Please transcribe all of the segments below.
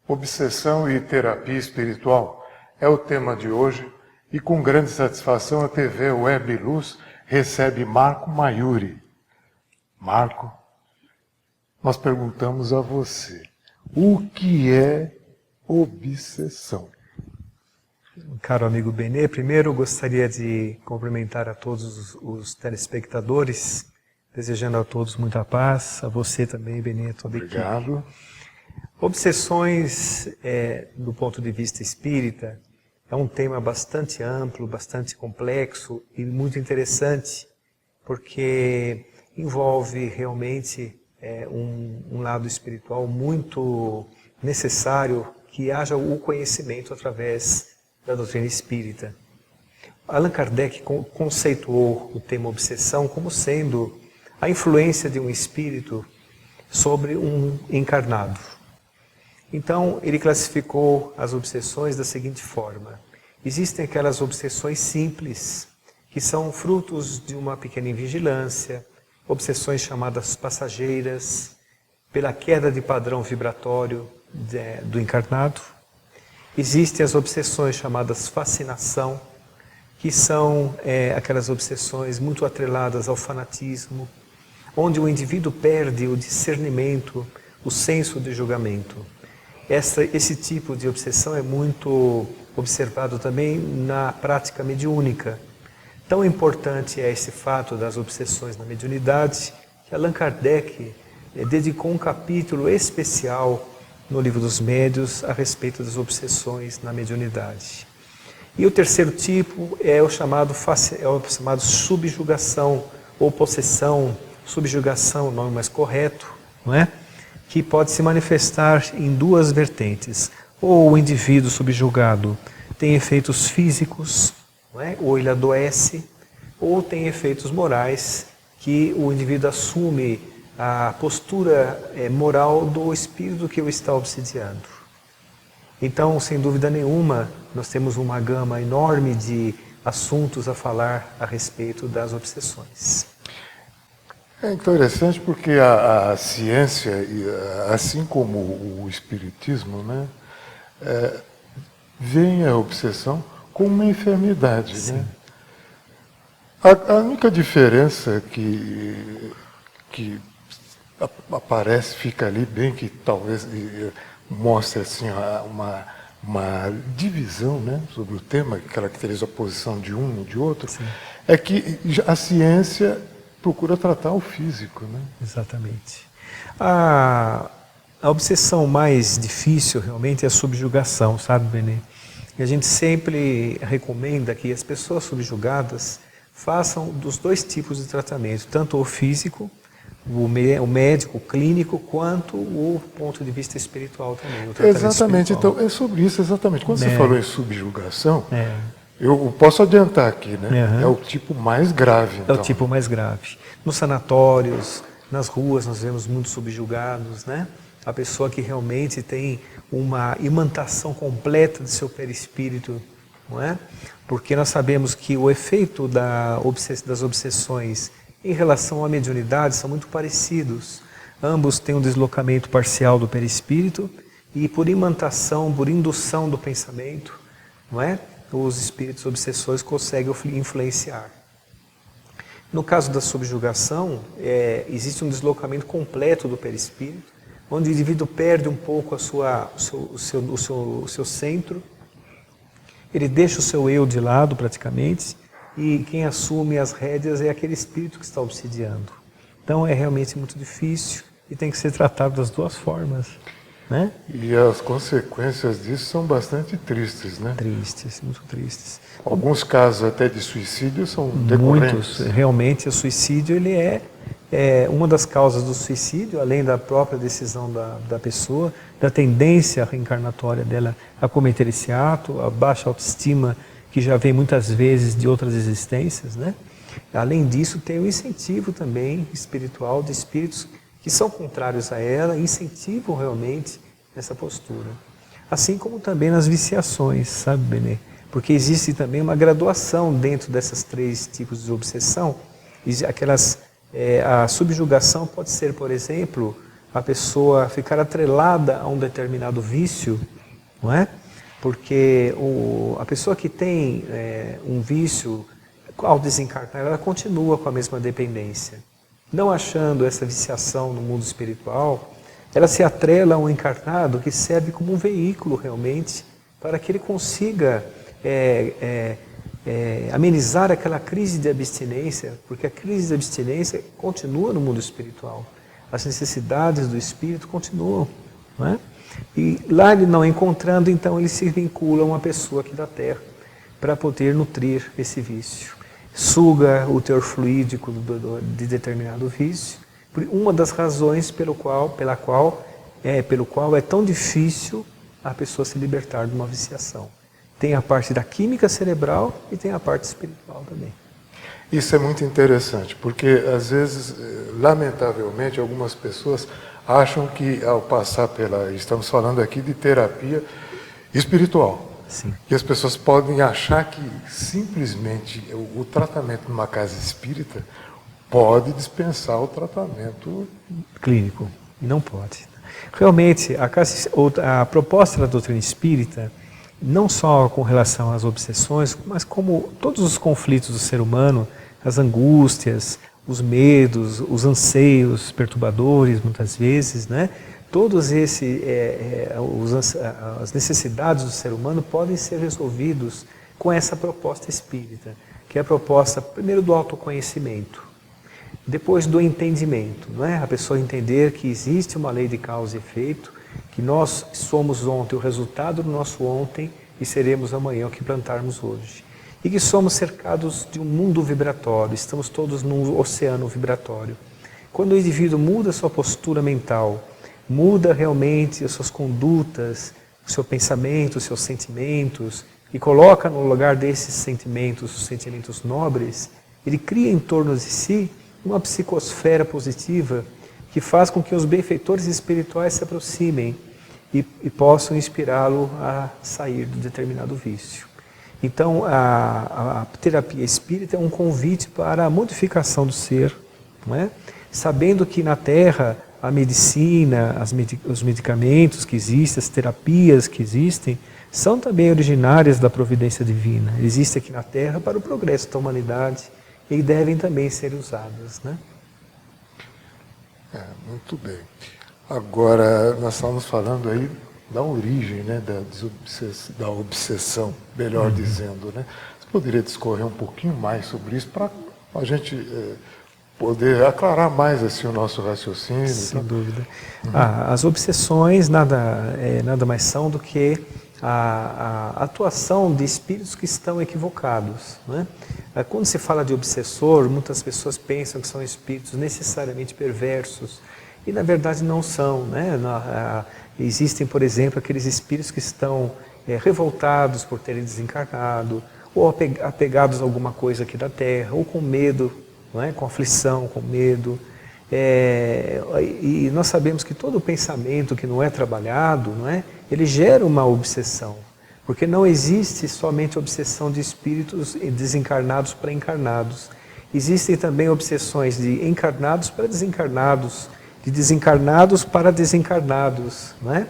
Obsessão e terapia espiritual é o tema de hoje e com grande satisfação a TV Web Luz recebe Marco Maiuri. Marco, nós perguntamos a você, o que é obsessão? Caro amigo Benê, primeiro eu gostaria de cumprimentar a todos os telespectadores, desejando a todos muita paz, a você também, Benê, toda a equipe. Obrigado. Obsessões, do ponto de vista espírita, é um tema bastante amplo, bastante complexo e muito interessante, porque envolve realmente um lado espiritual muito necessário que haja o conhecimento através da doutrina espírita. Allan Kardec conceituou o tema obsessão como sendo a influência de um espírito sobre um encarnado. Então, ele classificou as obsessões da seguinte forma. Existem aquelas obsessões simples, que são frutos de uma pequena invigilância, obsessões chamadas passageiras, pela queda de padrão vibratório do encarnado. Existem as obsessões chamadas fascinação, que são aquelas obsessões muito atreladas ao fanatismo, onde o indivíduo perde o discernimento, o senso de julgamento. Esse tipo de obsessão é muito observado também na prática mediúnica. Tão importante é esse fato das obsessões na mediunidade, que Allan Kardec dedicou um capítulo especial no Livro dos Médiuns a respeito das obsessões na mediunidade. E o terceiro tipo é o chamado subjugação ou possessão, subjugação, o nome mais correto, não é? Que pode se manifestar em duas vertentes. Ou o indivíduo subjugado tem efeitos físicos, não é? Ou ele adoece, ou tem efeitos morais, que o indivíduo assume a postura moral do espírito que o está obsidiando. Então, sem dúvida nenhuma, nós temos uma gama enorme de assuntos a falar a respeito das obsessões. É interessante porque a ciência, assim como o espiritismo, né, vê a obsessão como uma enfermidade. Né? A única diferença que aparece, fica ali bem, que talvez mostre assim, uma divisão, né, sobre o tema, que caracteriza a posição de um e de outro, sim, é que a ciência procura tratar o físico, né? Exatamente. A obsessão mais difícil realmente é a subjugação, sabe, Benê? E a gente sempre recomenda que as pessoas subjugadas façam dos dois tipos de tratamento, tanto o físico, o médico, o clínico, quanto o ponto de vista espiritual também. Exatamente, espiritual. Então é sobre isso, exatamente. Quando você falou em subjugação, eu posso adiantar aqui, né? É o tipo mais grave. Então. É o tipo mais grave. Nos sanatórios, nas ruas, nós vemos muitos subjugados, né? A pessoa que realmente tem uma imantação completa de seu perispírito, não é? Porque nós sabemos que o efeito das obsessões em relação à mediunidade são muito parecidos. Ambos têm um deslocamento parcial do perispírito e por imantação, por indução do pensamento, não é? Os espíritos obsessores conseguem influenciar. No caso da subjugação, existe um deslocamento completo do perispírito, onde o indivíduo perde um pouco o seu centro, ele deixa o seu eu de lado praticamente, e quem assume as rédeas é aquele espírito que está obsidiando. Então é realmente muito difícil e tem que ser tratado das duas formas. Né? E as consequências disso são bastante tristes, né? Tristes, muito tristes. Alguns casos até de suicídio são decorrentes. Muitos. Realmente o suicídio ele é uma das causas do suicídio, além da própria decisão da pessoa, da tendência reencarnatória dela a cometer esse ato, a baixa autoestima que já vem muitas vezes de outras existências, né? Além disso, tem o incentivo também espiritual de espíritos que são contrários a ela, incentivam realmente essa postura. Assim como também nas viciações, sabe, Benê? Porque existe também uma graduação dentro dessas três tipos de obsessão. A subjugação pode ser, por exemplo, a pessoa ficar atrelada a um determinado vício, não é? Porque a pessoa que tem um vício, ao desencarnar, ela continua com a mesma dependência. Não achando essa viciação no mundo espiritual, ela se atrela a um encarnado que serve como um veículo realmente para que ele consiga amenizar aquela crise de abstinência, porque a crise de abstinência continua no mundo espiritual. As necessidades do espírito continuam, não é? E lá ele não encontrando, então ele se vincula a uma pessoa aqui da Terra para poder nutrir esse vício. Suga o teor fluídico de determinado vício, uma das razões pelo qual é tão difícil a pessoa se libertar de uma viciação. Tem a parte da química cerebral e tem a parte espiritual também. Isso é muito interessante, porque às vezes, lamentavelmente, algumas pessoas acham que ao passar estamos falando aqui de terapia espiritual. Sim. E as pessoas podem achar que simplesmente o tratamento numa casa espírita pode dispensar o tratamento clínico. E não pode. Realmente, a proposta da doutrina espírita, não só com relação às obsessões, mas como todos os conflitos do ser humano, as angústias, os medos, os anseios perturbadores, muitas vezes, né? Todos as necessidades do ser humano podem ser resolvidos com essa proposta espírita, que é a proposta, primeiro, do autoconhecimento, depois do entendimento, não é? A pessoa entender que existe uma lei de causa e efeito, que nós somos ontem o resultado do nosso ontem e seremos amanhã o que plantarmos hoje. E que somos cercados de um mundo vibratório, estamos todos num oceano vibratório. Quando o indivíduo muda sua postura mental, muda realmente as suas condutas, o seu pensamento, os seus sentimentos, e coloca no lugar desses sentimentos, os sentimentos nobres, ele cria em torno de si uma psicosfera positiva que faz com que os benfeitores espirituais se aproximem e possam inspirá-lo a sair de determinado vício. Então, a terapia espírita é um convite para a modificação do ser, não é? Sabendo que na Terra a medicina, os medicamentos que existem, as terapias que existem, são também originárias da providência divina. Existem aqui na Terra para o progresso da humanidade e devem também ser usadas, né? Muito bem. Agora, nós estamos falando aí da origem, né, da obsessão, melhor dizendo, né? Você poderia discorrer um pouquinho mais sobre isso para a gente poder aclarar mais assim o nosso raciocínio? Sem dúvida. As obsessões nada mais são do que a atuação de espíritos que estão equivocados, né? Quando se fala de obsessor, muitas pessoas pensam que são espíritos necessariamente perversos, e na verdade não são, né? Existem, por exemplo, aqueles espíritos que estão revoltados por terem desencarnado, ou apegados a alguma coisa aqui da Terra, ou com medo, não é? Com aflição, com medo. E nós sabemos que todo pensamento que não é trabalhado, não é? Ele gera uma obsessão, porque não existe somente obsessão de espíritos desencarnados para encarnados. Existem também obsessões de encarnados para desencarnados, de desencarnados para desencarnados, não é?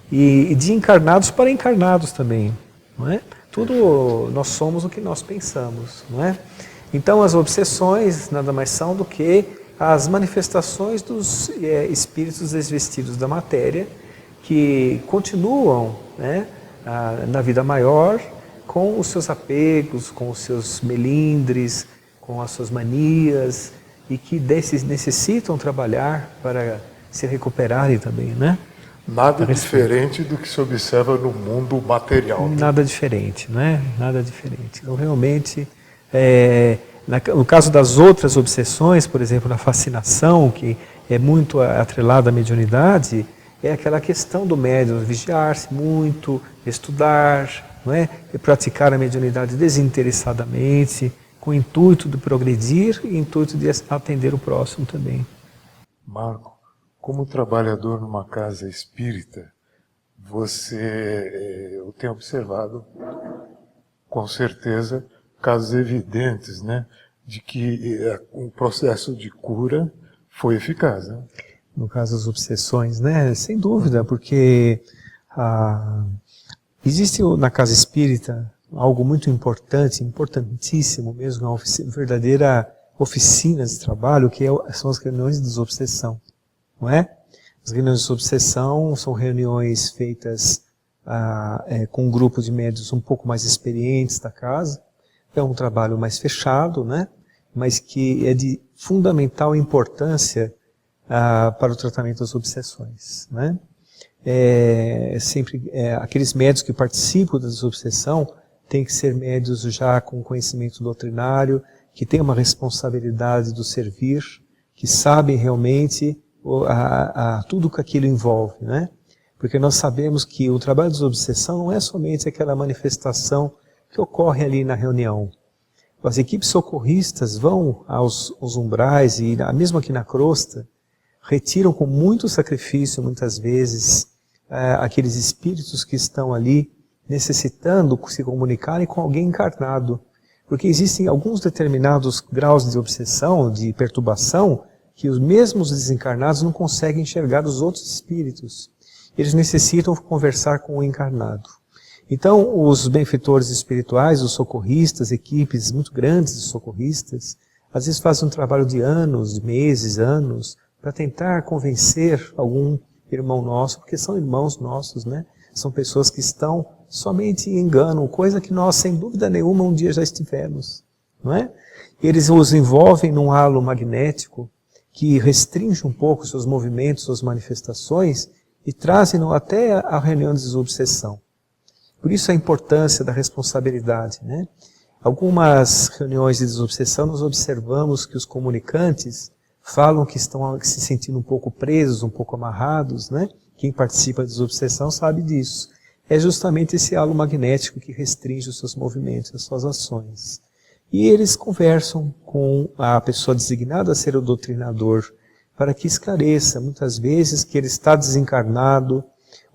E de encarnados para encarnados também, não é? Tudo nós somos o que nós pensamos, não é? Então as obsessões nada mais são do que as manifestações dos espíritos desvestidos da matéria, que continuam, né, na vida maior com os seus apegos, com os seus melindres, com as suas manias, e que necessitam trabalhar para se recuperarem também, né? Nada diferente do que se observa no mundo material. Né? Nada diferente, né? Nada diferente. Então, realmente, no caso das outras obsessões, por exemplo, na fascinação, que é muito atrelada à mediunidade, é aquela questão do médium vigiar-se muito, estudar, não é? E praticar a mediunidade desinteressadamente, com o intuito de progredir e intuito de atender o próximo também. Marco, como trabalhador numa casa espírita, eu tenho observado, com certeza, casos evidentes, né, de que o processo de cura foi eficaz, né? no caso das obsessões, né? Sem dúvida, porque existe na casa espírita algo muito importante, importantíssimo mesmo, uma verdadeira oficina de trabalho, que são as reuniões de desobsessão, não é? As reuniões de desobsessão são reuniões feitas com um grupo de médiuns um pouco mais experientes da casa. É um trabalho mais fechado, né? Mas que é de fundamental importância para o tratamento das obsessões, né? Aqueles médiuns que participam da desobsessão têm que ser médiuns já com conhecimento doutrinário, que têm uma responsabilidade do servir, que sabem realmente tudo que aquilo envolve, né? Porque nós sabemos que o trabalho de desobsessão não é somente aquela manifestação que ocorre ali na reunião. As equipes socorristas vão aos umbrais e mesmo aqui na crosta, retiram com muito sacrifício, muitas vezes, aqueles espíritos que estão ali necessitando se comunicarem com alguém encarnado. Porque existem alguns determinados graus de obsessão, de perturbação, que os mesmos desencarnados não conseguem enxergar os outros espíritos. Eles necessitam conversar com o encarnado. Então, os benfeitores espirituais, os socorristas, equipes muito grandes de socorristas, às vezes fazem um trabalho de anos, de meses, anos, para tentar convencer algum irmão nosso, porque são irmãos nossos, né? São pessoas que estão somente em engano, coisa que nós, sem dúvida nenhuma, um dia já estivemos, não é? Eles os envolvem num halo magnético que restringe um pouco seus movimentos, suas manifestações, e trazem-no até a reunião de desobsessão. Por isso a importância da responsabilidade, né? Algumas reuniões de desobsessão nós observamos que os comunicantes falam que estão se sentindo um pouco presos, um pouco amarrados, né? Quem participa da desobsessão sabe disso. É justamente esse halo magnético que restringe os seus movimentos, as suas ações. E eles conversam com a pessoa designada a ser o doutrinador, para que esclareça, muitas vezes, que ele está desencarnado,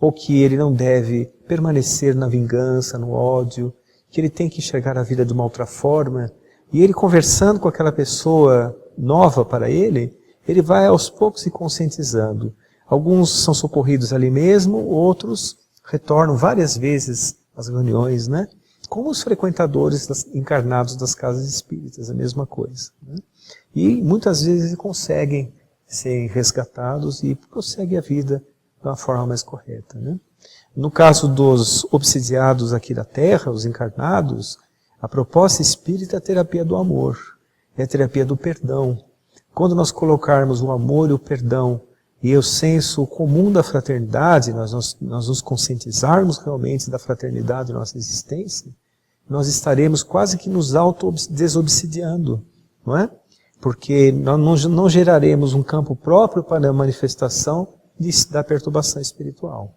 ou que ele não deve permanecer na vingança, no ódio, que ele tem que enxergar a vida de uma outra forma. E ele conversando com aquela pessoa nova para ele, ele vai aos poucos se conscientizando. Alguns são socorridos ali mesmo, outros retornam várias vezes às reuniões, né? Como os frequentadores encarnados das casas espíritas, a mesma coisa, né? E muitas vezes conseguem ser resgatados e prosseguem a vida de uma forma mais correta, né? No caso dos obsidiados aqui da Terra, os encarnados, a proposta espírita é a terapia do amor, é a terapia do perdão. Quando nós colocarmos o amor e o perdão e o senso comum da fraternidade, nós nos conscientizarmos realmente da fraternidade da nossa existência, nós estaremos quase que nos auto-desobsidiando, não é? Porque nós não geraremos um campo próprio para a manifestação da perturbação espiritual.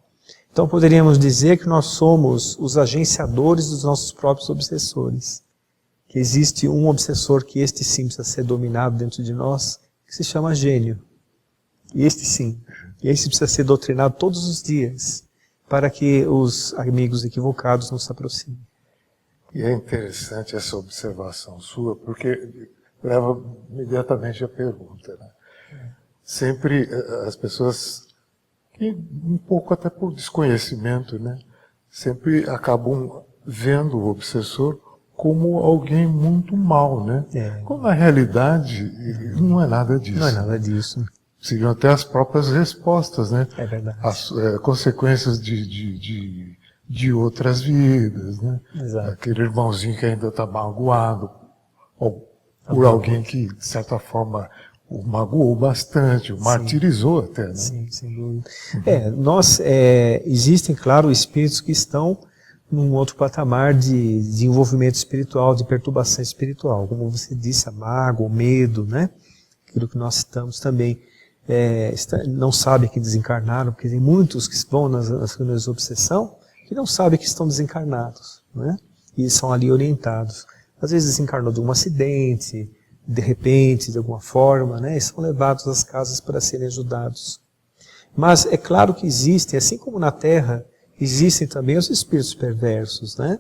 Então poderíamos dizer que nós somos os agenciadores dos nossos próprios obsessores. Que existe um obsessor que este sim precisa ser dominado dentro de nós, que se chama gênio. E este sim. E este precisa ser doutrinado todos os dias, para que os amigos equivocados não se aproximem. E é interessante essa observação sua, porque leva imediatamente à pergunta, né? Sempre as pessoas, que um pouco até por desconhecimento, né, sempre acabam vendo o obsessor como alguém muito mal, né? Quando na realidade não é nada disso. Não é nada disso. Seriam até as próprias respostas, né? É verdade. As consequências de outras vidas, né? Exato. Aquele irmãozinho que ainda está magoado, ou por alguém que, de certa forma, o magoou bastante, o martirizou até, né? Sim, sem dúvida. Existem, claro, espíritos que estão num outro patamar de envolvimento espiritual, de perturbação espiritual. Como você disse, a mágoa, o medo, né? Aquilo que nós citamos também. Não sabem que desencarnaram, porque tem muitos que vão nas reuniões de obsessão que não sabem que estão desencarnados, né? E são ali orientados. Às vezes desencarnou de um acidente, de repente, de alguma forma, né? E são levados às casas para serem ajudados. Mas é claro que existem, assim como na Terra, existem também os espíritos perversos, né?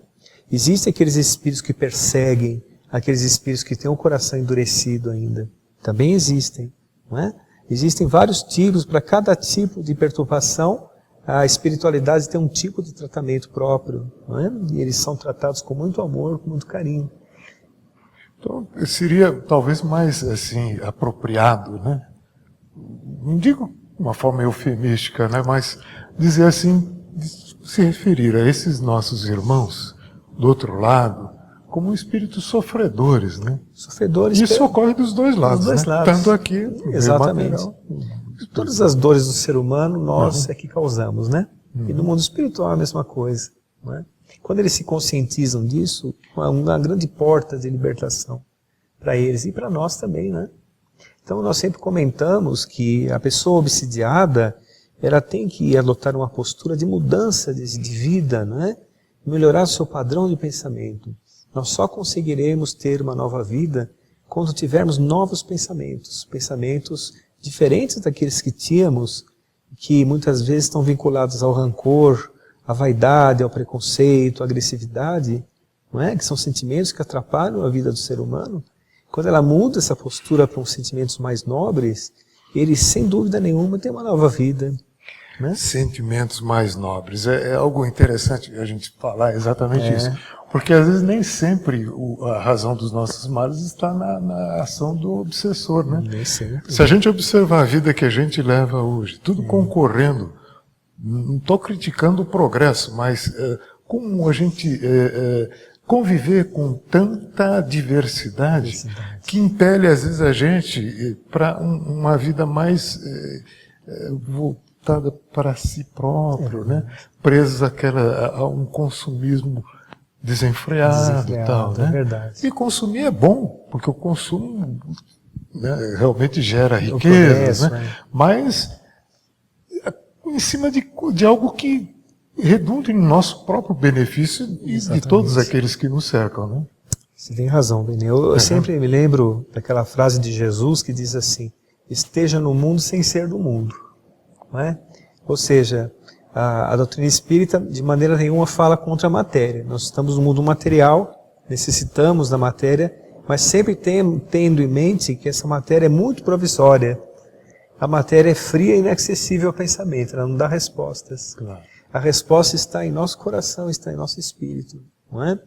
Existem aqueles espíritos que perseguem, aqueles espíritos que têm o coração endurecido ainda. Também existem, não é? Existem vários tipos, para cada tipo de perturbação, a espiritualidade tem um tipo de tratamento próprio, não é? E eles são tratados com muito amor, com muito carinho. Então, seria talvez mais assim apropriado, né? Não digo de uma forma eufemística, né? Mas dizer assim, se referir a esses nossos irmãos do outro lado como espíritos sofredores, né? Sofredores. Isso ocorre dos dois lados, dos dois né? lados. Tanto aqui, no exatamente. material. Todas as dores do ser humano, nós é que causamos, né? E no mundo espiritual é a mesma coisa, não é? Quando eles se conscientizam disso, é uma grande porta de libertação para eles e para nós também, né? Então nós sempre comentamos que a pessoa obsidiada, ela tem que adotar uma postura de mudança de vida, não é? Melhorar o seu padrão de pensamento. Nós só conseguiremos ter uma nova vida quando tivermos novos pensamentos, pensamentos diferentes daqueles que tínhamos, que muitas vezes estão vinculados ao rancor, à vaidade, ao preconceito, à agressividade, não é? Que são sentimentos que atrapalham a vida do ser humano. Quando ela muda essa postura para uns sentimentos mais nobres, ele, sem dúvida nenhuma, tem uma nova vida. Né? Sentimentos mais nobres. É algo interessante a gente falar exatamente isso. Porque às vezes nem sempre a razão dos nossos males está na ação do obsessor, né? Nem sempre. Se a gente observar a vida que a gente leva hoje, tudo concorrendo, não estou criticando o progresso, mas como a gente conviver com tanta diversidade que impele às vezes a gente para uma vida mais voltada para si próprio, né? Presos a um consumismo desenfreado e tal, né? É verdade. E consumir é bom, porque o consumo, né, realmente gera riquezas, né? Mas em cima de algo que redunda em nosso próprio benefício e de todos aqueles que nos cercam, né? Você tem razão, Benê. Eu sempre me lembro daquela frase de Jesus que diz assim: esteja no mundo sem ser do mundo. Não é? Ou seja, a doutrina espírita de maneira nenhuma fala contra a matéria. Nós estamos no mundo material, necessitamos da matéria, mas sempre tendo em mente que essa matéria é muito provisória. A matéria é fria e inacessível ao pensamento, ela não dá respostas. Claro. A resposta está em nosso coração, está em nosso espírito. Não é?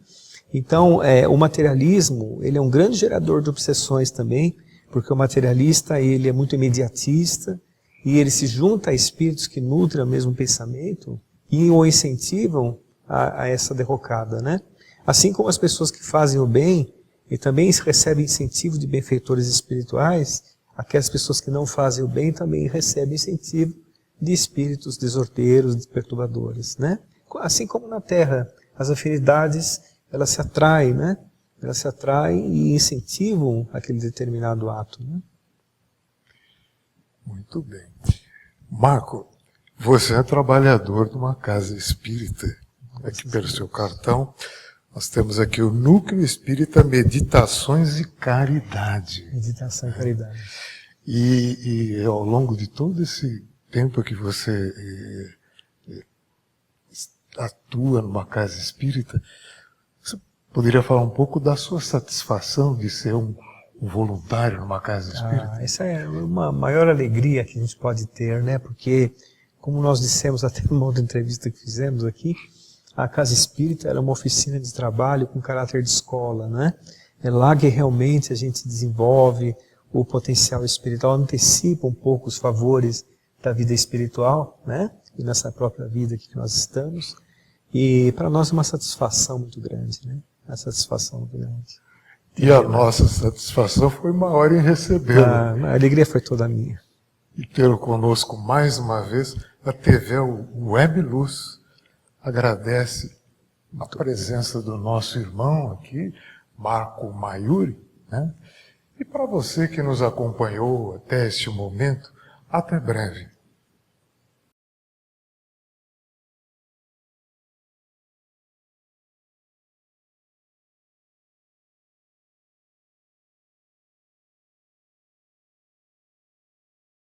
Então, o materialismo, ele é um grande gerador de obsessões também, porque o materialista ele é muito imediatista, e ele se junta a espíritos que nutrem o mesmo pensamento e o incentivam a essa derrocada, né? Assim como as pessoas que fazem o bem e também recebem incentivo de benfeitores espirituais, aquelas pessoas que não fazem o bem também recebem incentivo de espíritos desordeiros, perturbadores, né? Assim como na Terra, as afinidades, elas se atraem, né? Elas se atraem e incentivam aquele determinado ato, né? Muito bem. Marco, você é trabalhador de uma casa espírita. Aqui pelo seu cartão, nós temos aqui o Núcleo Espírita Meditações e Caridade. Meditação e caridade. E ao longo de todo esse tempo que você atua numa casa espírita, você poderia falar um pouco da sua satisfação de ser um voluntário numa casa espírita? Essa é uma maior alegria que a gente pode ter, né? Porque, como nós dissemos até numa outra entrevista que fizemos aqui, a casa espírita era uma oficina de trabalho com caráter de escola, né? É lá que realmente a gente desenvolve o potencial espiritual, antecipa um pouco os favores da vida espiritual, né? E nessa própria vida aqui que nós estamos. E para nós é uma satisfação muito grande, né? Uma satisfação muito grande. E a nossa satisfação foi maior em recebê-lo. A alegria foi toda minha. E tê-lo conosco mais uma vez. A TV Web Luz agradece a presença do nosso irmão aqui, Marco Mayuri, né? E para você que nos acompanhou até este momento, até breve.